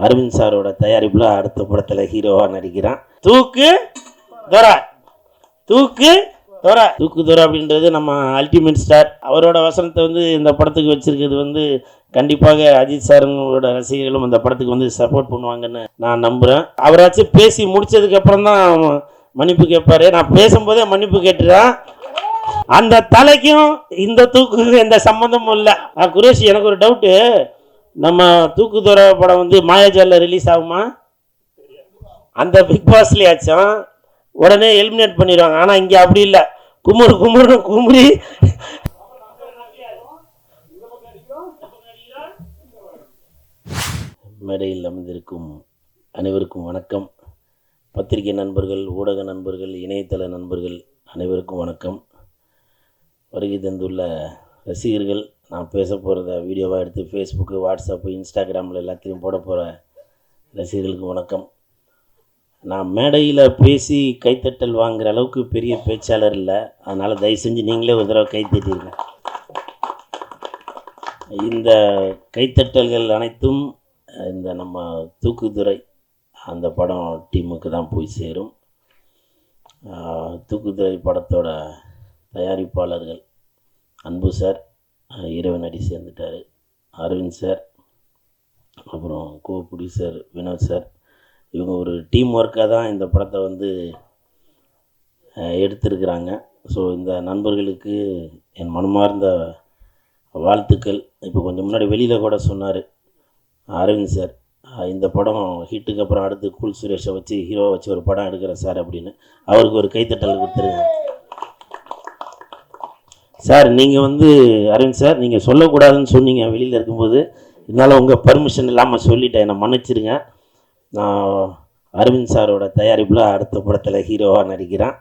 அரவிந்த் சாரோட தயாரிப்பில் அடுத்த படத்தில் ஹீரோவாக நடிக்கிறான். தூக்கு துரை, தூக்கு துரை, தூக்கு துரை அப்படின்றது நம்ம அல்டிமேட் ஸ்டார். அவரோட வசனத்தை வந்து இந்த படத்துக்கு வச்சிருக்கிறது வந்து கண்டிப்பாக அஜித் சாருங்களோட ரசிகர்களும் இந்த படத்துக்கு வந்து சப்போர்ட் பண்ணுவாங்கன்னு நான் நம்புகிறேன். அவராச்சும் பேசி முடிச்சதுக்கப்புறம் தான் மன்னிப்பு கேட்பாரு. நான் பேசும்போதே மன்னிப்பு கேட்டுறேன். அந்த தலைக்கும் இந்த தூக்குக்கும் எந்த சம்மந்தமும் இல்லை. குரேஷி, எனக்கு ஒரு டவுட்டு. நம்ம தூக்கு துரை படம் வந்து மாயாஜாலில் ரிலீஸ் ஆகுமா? அந்த பிக் பாஸ்லேயாச்சும் உடனே எலிமினேட் பண்ணிடுவாங்க. ஆனால் இங்கே அப்படி இல்லை. குமுறு குமுறு குமுறி மேடையில் அமர்ந்திருக்கும் அனைவருக்கும் வணக்கம். பத்திரிகை நண்பர்கள், ஊடக நண்பர்கள், இணையதள நண்பர்கள் அனைவருக்கும் வணக்கம். வருகை தந்துள்ள ரசிகர்கள், நான் பேச போகிறத வீடியோவாக எடுத்து ஃபேஸ்புக்கு, வாட்ஸ்அப்பு, இன்ஸ்டாகிராமில் எல்லாத்தையும் போட போகிற ரசிகர்களுக்கு வணக்கம். நான் மேடையில் பேசி கைத்தட்டல் வாங்குகிற அளவுக்கு பெரிய பேச்சாளர் இல்லை. அதனால் தயவு செஞ்சு நீங்களே ஒரு தடவை கைத்தட்டிருங்க. இந்த கைத்தட்டல்கள் அனைத்தும் இந்த நம்ம தூக்குதுறை அந்த படம் டீமுக்கு தான் போய் சேரும். தூக்குதுறை படத்தோட தயாரிப்பாளர்கள் அன்பு சார், இறைவனடி சேர்ந்துட்டார், அரவிந்த் சார், அப்புறம் கோ ப்ரொடியூசர் வினோத் சார். இவங்க ஒரு டீம் ஒர்க்காக தான் இந்த படத்தை வந்து எடுத்திருக்கிறாங்க. ஸோ இந்த நண்பர்களுக்கு என் மனமார்ந்த வாழ்த்துக்கள். இப்போ கொஞ்சம் முன்னாடி வெளியில் கூட சொன்னார் அரவிந்த் சார், இந்த படம் ஹிட்டுக்கு அப்புறம் அடுத்து கூல் சுரேஷை வச்சு ஹீரோவை வச்சு ஒரு படம் எடுக்கிறேன் சார் அப்படின்னு. அவருக்கு ஒரு கைத்தட்டல் கொடுத்துருங்க சார். நீங்கள் வந்து அரவிந்த் சார், நீங்கள் சொல்லக்கூடாதுன்னு சொன்னீங்க வெளியில் இருக்கும்போது. இதனால் உங்கள் பர்மிஷன் இல்லாமல் சொல்லிட்டேன், என்னை மன்னிச்சிருங்க. நான் அரவிந்த் சாரோட தயாரிப்பில் அடுத்த படத்தில் ஹீரோவாக நடிக்கிறான்.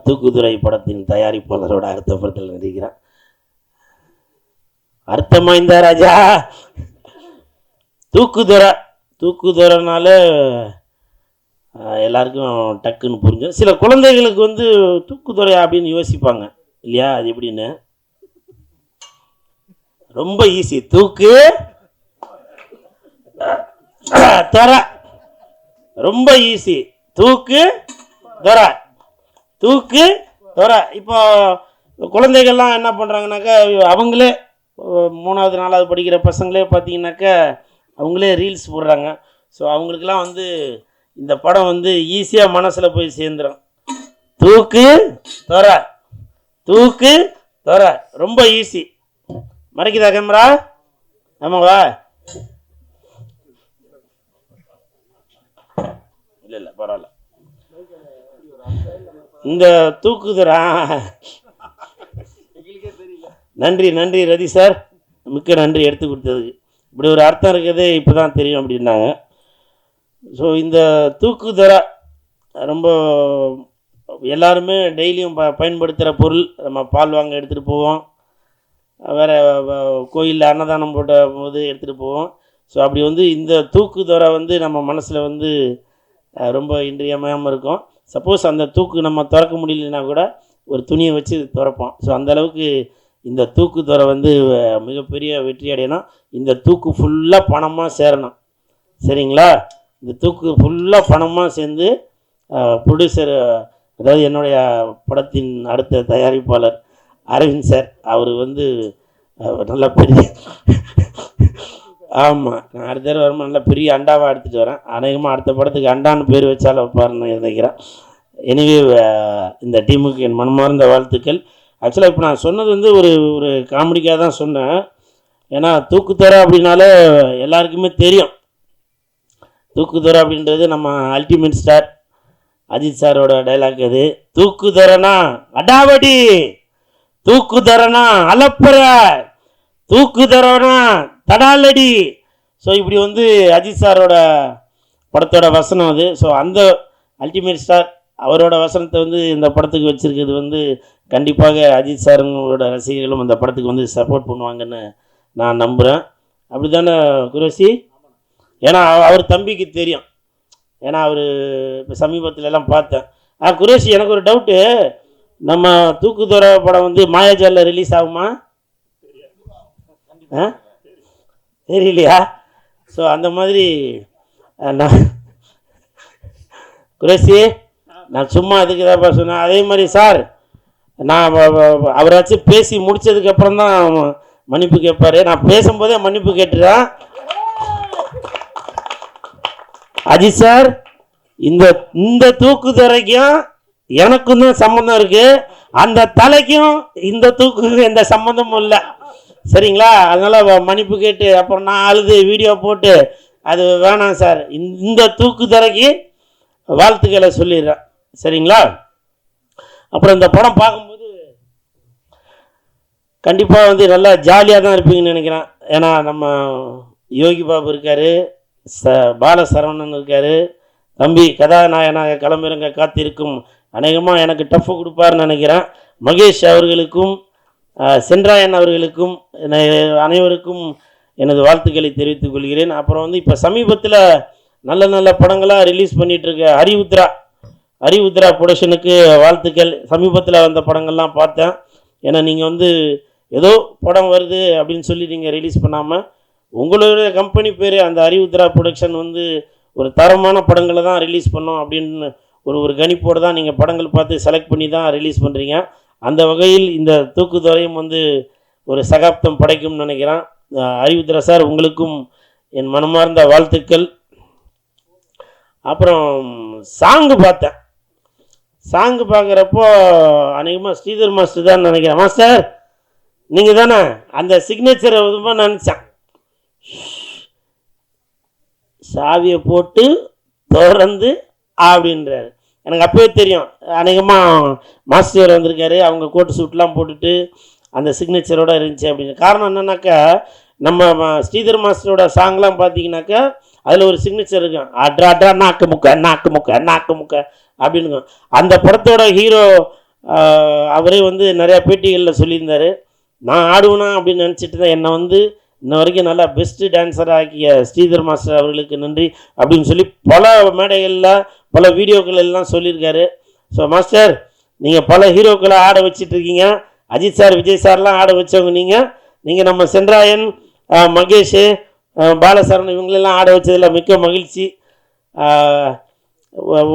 தூக்குதுறை படத்தின் தயாரிப்பாளரோட அடுத்த படத்தில் நடிக்கிறான். அர்த்தமாய்ந்தா ராஜா? தூக்குதுறை, தூக்குதுறைனால எல்லாருக்கும் டக்குன்னு புரிஞ்சும். சில குழந்தைகளுக்கு வந்து தூக்குதுறை அப்படின்னு யோசிப்பாங்க இல்லையா? அது எப்படின்னு ரொம்ப ஈஸி. தூக்கு துறை ரொம்ப ஈஸி. தூக்கு துறை, தூக்கு துறை. இப்போ குழந்தைகள்லாம் என்ன பண்ணுறாங்கனாக்கா, அவங்களே 3வது 4வது படிக்கிற பசங்களே பார்த்தீங்கன்னாக்கா அவங்களே ரீல்ஸ் போடுறாங்க. ஸோ அவங்களுக்கெல்லாம் வந்து இந்த படம் வந்து ஈஸியாக மனசில் போய் சேர்ந்துடும். தூக்கு துறை, தூக்கு துறை ரொம்ப ஈஸி. மறைக்குதா கேமரா? ஆமாவா? இல்லை பரவாயில்ல. இந்த தூக்குதுறை, நன்றி நன்றி ரதி சார், மிக்க நன்றி எடுத்து கொடுத்ததுக்கு. இப்படி ஒரு அர்த்தம் இருக்குது இப்போ தான் தெரியும் அப்படின்னாங்க. ஸோ இந்த தூக்குதுறை ரொம்ப எல்லாருமே டெய்லியும் பயன்படுத்துகிற பொருள். நம்ம பால் வாங்க எடுத்துகிட்டு போவோம், வேறு கோயிலில் அன்னதானம் போட்ட போது எடுத்துகிட்டு போவோம். ஸோ அப்படி வந்து இந்த தூக்குதுறை வந்து நம்ம மனசில் வந்து ரொம்ப இன்றியமையாமல் இருக்கும். சப்போஸ் அந்த தூக்கு நம்ம திறக்க முடியலன்னா கூட ஒரு துணியை வச்சு திறப்போம். ஸோ அந்தளவுக்கு இந்த தூக்குதுறை வந்து மிகப்பெரிய வெற்றி அடையணும். இந்த தூக்கு ஃபுல்லாக பணமாக சேரணும், சரிங்களா? இந்த தூக்கு ஃபுல்லாக பணமாக சேர்ந்து ப்ரொடியூசர், அதாவது என்னுடைய படத்தின் அடுத்த தயாரிப்பாளர் அரவிந்த் சார், அவர் வந்து நல்ல பெரிய, ஆமாம், நான் அடுத்த தடவை வரும்போது நல்ல பெரிய அண்டாவாக எடுத்துகிட்டு வரேன். அநேகமாக அடுத்த படத்துக்கு அண்டான்னு பேர் வச்சாலும் வைப்பாருன்னு நினைக்கிறேன். எனவே இந்த டீமுக்கு என் மனமார்ந்த வாழ்த்துக்கள். ஆக்சுவலாக இப்போ நான் சொன்னது வந்து ஒரு காமெடிக்காக தான் சொன்னேன். ஏன்னா தூக்குதுறை அப்படின்னாலே எல்லாருக்குமே தெரியும். தூக்குதுறை அப்படின்றது நம்ம அல்டிமேட் ஸ்டார் அஜித் சாரோட டைலாக். அது தூக்குதுறைனா அடாவடி, தூக்குதுறைனா அலப்பற, தூக்குதுறைனா தடாலடி. ஸோ இப்படி வந்து அஜித் சாரோட படத்தோட வசனம் அது. ஸோ அந்த அல்டிமேட் ஸ்டார் அவரோட வசனத்தை வந்து இந்த படத்துக்கு வச்சுருக்கிறது வந்து கண்டிப்பாக அஜித் சாருங்களோட ரசிகர்களும் இந்த படத்துக்கு வந்து சப்போர்ட் பண்ணுவாங்கன்னு நான் நம்புகிறேன். அப்படி தானே குரேஷி? ஏன்னா அவர் தம்பிக்கு தெரியும். ஏன்னா அவர் இப்போ சமீபத்தில் எல்லாம் பார்த்தேன். குரேஷி, எனக்கு ஒரு டவுட்டு. நம்ம தூக்குதுறை படம் வந்து மாயாஜாலில் ரிலீஸ் ஆகுமா? தெரியலையா? ஸோ அந்த மாதிரி நான் குரேசி நான் சும்மா அதுக்கு தான் சொன்னேன். அதே மாதிரி சார் நான் அவராச்சும் பேசி முடித்ததுக்கப்புறம் தான் மன்னிப்பு கேட்பார். நான் பேசும்போதே மன்னிப்பு கேட்டுறேன். அஜித் சார், இந்த தூக்குதரைக்கும் எனக்கும் தான் சம்மந்தம் இருக்கு. அந்த தலைக்கும் இந்த தூக்குக்கு எந்த சம்மந்தமும் இல்லை. சரிங்களா? அதனால மன்னிப்பு கேட்டு அப்புறம் நான் அழுது வீடியோ போட்டு அது வேணாம் சார். இந்த தூக்குதரைக்கு வாழ்த்துக்களை சொல்லிடுறேன். சரிங்களா? அப்புறம் இந்த படம் பார்க்கும்போது கண்டிப்பாக வந்து நல்லா ஜாலியாக தான் இருப்பீங்கன்னு நினைக்கிறேன். ஏன்னா நம்ம யோகி பாபு இருக்கார், பாலசரவணன் இருக்கார், தம்பி கதாநாயகனாக களமிறங்க காத்திருக்கும் அநேகமாக எனக்கு டஃப் கொடுப்பார்னு நினைக்கிறேன். மகேஷ் அவர்களுக்கும் சென்றாயன் அவர்களுக்கும் அனைவருக்கும் எனது வாழ்த்துக்களை தெரிவித்துக் கொள்கிறேன். அப்புறம் வந்து இப்போ சமீபத்தில் நல்ல நல்ல படங்களாக ரிலீஸ் பண்ணிகிட்ருக்க ஹரிவுத்ரா ப்ரொடக்ஷனுக்கு வாழ்த்துக்கள். சமீபத்தில் வந்த படங்கள்லாம் பார்த்தேன். ஏன்னா நீங்கள் வந்து ஏதோ படம் வருது அப்படின்னு சொல்லி நீங்கள் ரிலீஸ் பண்ணாமல் உங்களுடைய கம்பெனி பேர் அந்த ஹரிவுத்ரா ப்ரொடக்ஷன் வந்து ஒரு தரமான படங்களை தான் ரிலீஸ் பண்ணோம் அப்படின்னு ஒரு கணிப்போடு தான் நீங்கள் படங்கள் பார்த்து செலக்ட் பண்ணி தான் ரிலீஸ் பண்ணுறீங்க. அந்த வகையில் இந்த தூக்குதுறையும் வந்து ஒரு சகாப்தம் படைக்கும்னு நினைக்கிறேன். ஹரிவுத்ரா சார், உங்களுக்கும் என் மனமார்ந்த வாழ்த்துக்கள். அப்புறம் சாங்கு பார்த்தேன். சாங்கு பார்க்குறப்போ அநேகமாக ஸ்ரீதர் மாஸ்டர் தான் நினைக்கிறேன். மாஸ்டர் நீங்கள் தானே அந்த சிக்னேச்சரை நினச்சேன். சாவியை போட்டு திறந்து அப்படின்றாரு. எனக்கு அப்போவே தெரியும் அநேகமாக மாஸ்டர் வந்திருக்காரு, அவங்க கோட்டு சூட்லாம் போட்டுட்டு அந்த சிக்னேச்சரோடு இருந்துச்சு அப்படின்னு. காரணம் என்னன்னாக்கா, நம்ம ஸ்ரீதர் மாஸ்டரோட சாங்லாம் பார்த்தீங்கன்னாக்கா அதில் ஒரு சிக்னேச்சர் இருக்கும். அட்ரா அட்ரா நாக்கு முக்க அப்படின்னு. அந்த படத்தோட ஹீரோ அவரே வந்து நிறையா பேட்டிகளில் சொல்லியிருந்தார், நான் ஆடுவேனா அப்படின்னு நினச்சிட்டு தான் என்னை வந்து இன்ன வரைக்கும் நல்லா பெஸ்ட்டு டான்ஸராக ஆக்கிய ஸ்ரீதர் மாஸ்டர் அவர்களுக்கு நன்றி அப்படின்னு சொல்லி பல மேடைகளில் பல வீடியோக்கள் எல்லாம் சொல்லியிருக்காரு. ஸோ மாஸ்டர், நீங்கள் பல ஹீரோக்களை ஆட வச்சிட்ருக்கீங்க. அஜித் சார், விஜய் சார்லாம் ஆட வச்சவங்க நீங்கள் நம்ம சென்றாயன், மகேஷ், பாலசரவணன் இவங்களெல்லாம் ஆட வச்சதில் மிக்க மகிழ்ச்சி.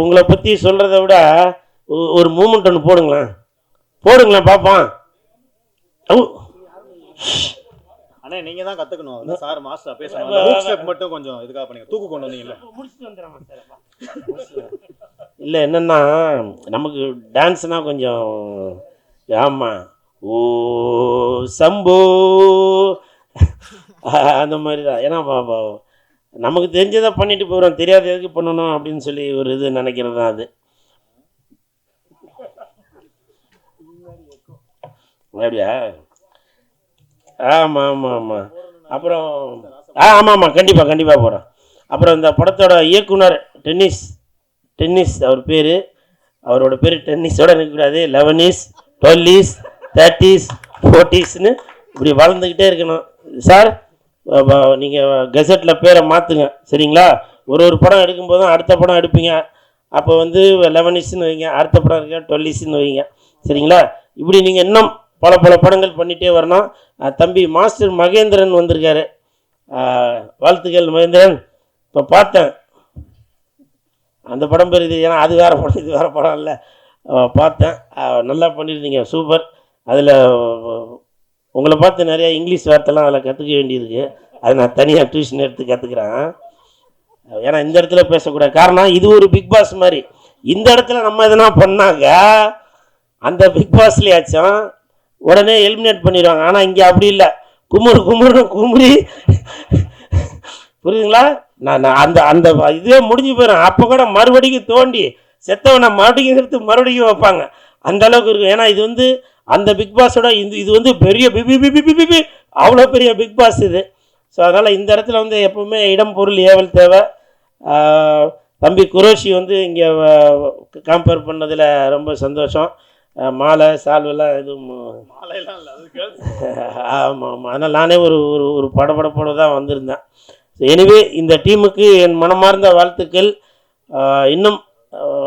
உங்களை பற்றி சொல்கிறத விட ஒரு மூமெண்ட் ஒன்று போடுங்களேன் பார்ப்போம். அண்ணே, நீங்க தான் கத்துக்கணும். சார் மாஸ்டர் பேசுறாங்க, ஸ்டெப் மட்டும் கொஞ்சம் இதுக்காக பண்ணீங்க, தூக்கு கொண்டு வந்தீங்கல்ல. முடிச்சிட்டு வந்துடுறேன். இல்லை என்னன்னா, நமக்கு டான்ஸ்னா கொஞ்சம் ஆமாம் ஓ சம்போ அந்த மாதிரி தான். ஏன்னா நமக்கு தெரிஞ்சதை பண்ணிட்டு போகிறோம், தெரியாத எதுக்கு பண்ணணும் அப்படின்னு சொல்லி ஒரு இது நினைக்கிறது தான் அது. அப்படியா? ஆமாம். அப்புறம் ஆமாம் கண்டிப்பாக போகிறேன். அப்புறம் இந்த படத்தோட இயக்குனர் டென்னிஸ் அவரோட பேர் டென்னிஸோட இருக்கக்கூடாது. 11s 12s 30s 40sன்னு இப்படி வளர்ந்துக்கிட்டே இருக்கணும். சார், நீங்கள் கெசட்டில் பேரை மாற்றுங்க. சரிங்களா? ஒரு படம் எடுக்கும்போதும் அடுத்த படம் எடுப்பீங்க. அப்போ வந்து 11sன்னு வைங்க, அடுத்த படம் இருக்க 12sன்னு வைங்க. சரிங்களா? இப்படி நீங்கள் இன்னும் பல படங்கள் பண்ணிகிட்டே வரணும். தம்பி மாஸ்டர் மகேந்திரன் வந்திருக்காரு. வாழ்த்துக்கள் மகேந்திரன். இப்போ பார்த்தேன் அந்த படம் பேர் இது, ஏன்னா அது வேறு படம் இது வேறு படம் இல்லை. பார்த்தேன், நல்லா பண்ணியிருந்தீங்க, சூப்பர். அதில் உங்களை பார்த்து நிறையா இங்கிலீஷ் வார்த்தைலாம் அதில் கற்றுக்க வேண்டியிருக்கு. அது நான் தனியாக டியூஷன் எடுத்து கற்றுக்குறேன். ஏன்னா இந்த இடத்துல பேசக்கூடாது. காரணம் இது ஒரு பிக் பாஸ் மாதிரி. இந்த இடத்துல நம்ம எதனா பண்ணாங்க அந்த பிக் பாஸ்லேயாச்சும் உடனே எலிமினேட் பண்ணிடுவாங்க. ஆனால் இங்கே அப்படி இல்லை, குமுறி புரியுதுங்களா? நான் அந்த இதுவே முடிஞ்சு போயிடும். அப்போ கூட மறுபடியும் தோண்டி செத்தவனை மறுபடியும் வைப்பாங்க. அந்த அளவுக்கு இருக்கும். ஏன்னா இது வந்து அந்த பிக் பாஸோட இது வந்து பெரிய பிபி அவ்வளோ பெரிய பிக் பாஸ் இது. ஸோ அதனால் இந்த இடத்துல வந்து எப்போவுமே இடம் பொருள் ஏவல் தேவை. தம்பி குரோஷி வந்து இங்கே கம்பேர் பண்ணதில் ரொம்ப சந்தோஷம். மாலை சால்வெல்லாம் எதுவும் ஆமாம். அதனால் நானே ஒரு படப்படப்போடு தான் வந்திருந்தேன். எனிவே இந்த டீமுக்கு என் மனமார்ந்த வாழ்த்துக்கள். இன்னும்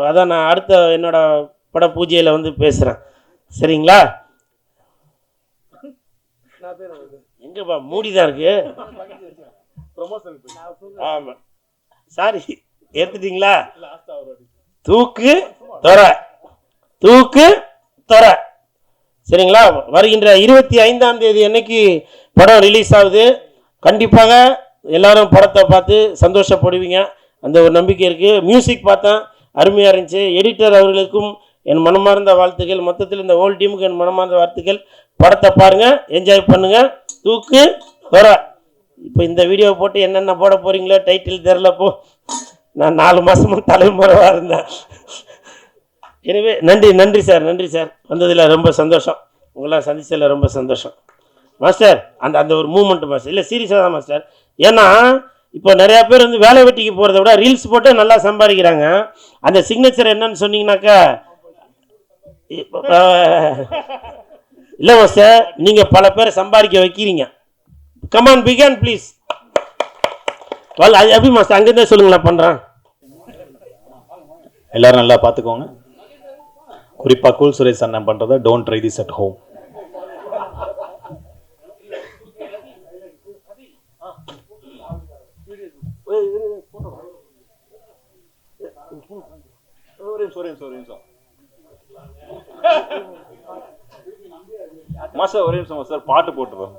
அதான் நான் அடுத்த என்னோடய பட பூஜையில் வந்து பேசுகிறேன். சரிங்களா? எங்கேப்பா மூடி தான் இருக்கு. ஆமாம். சாரி எடுத்துட்டீங்களா? தூக்கு தொர, தூக்கு தொர. சரிங்களா? வருகின்ற 25ஆம் தேதி அன்னைக்கு படம் ரிலீஸ் ஆகுது. கண்டிப்பாக எல்லாரும் படத்தை பார்த்து சந்தோஷப்படுவீங்க, அந்த ஒரு நம்பிக்கை இருக்குது. மியூசிக் பார்த்தேன், அருமையாக இருந்துச்சு. எடிட்டர் அவர்களுக்கும் என் மனமார்ந்த வாழ்த்துக்கள். மொத்தத்தில் இந்த ஹோல் டீமுக்கு என் மனமார்ந்த வாழ்த்துக்கள். படத்தை பாருங்கள், என்ஜாய் பண்ணுங்கள். தூக்கு தொர. இப்போ இந்த வீடியோ போட்டு என்னென்ன போட போகிறீங்களோ டைட்டில் தெரிலப்போ. நான் 4 மாதமும் தலைமுறைவாக இருந்தேன். எனவே நன்றி சார், நன்றி சார். வந்ததில் ரொம்ப சந்தோஷம், உங்களாம் சந்திச்சதில் ரொம்ப சந்தோஷம் மாஸ்டர். அந்த ஒரு மூமெண்ட் மாஸ்டர், இல்லை சீரியஸாக தான் மாஸ்டர். ஏன்னா இப்போ நிறையா பேர் வந்து வேலை வெட்டிக்கு போகிறத விட ரீல்ஸ் போட்டு நல்லா சம்பாதிக்கிறாங்க. அந்த சிக்னேச்சர் என்னன்னு சொன்னீங்கன்னாக்கா, இல்லை மாஸ்டர், நீங்கள் பல பேரை சம்பாதிக்க வைக்கிறீங்க. Come on began please. அது எப்படி மாஸ்டர், அங்கேருந்தே சொல்லுங்களேன், பண்ணுறேன். எல்லாரும் நல்லா பார்த்துக்கோங்க. குறிப்பாக கூல் சுரேஷ் அண்ணன் பண்ணுறதை don't try this at home. Master ஒரே நிமிஷம் மாஸ்டர், பாட்டு போட்டுருவோம்.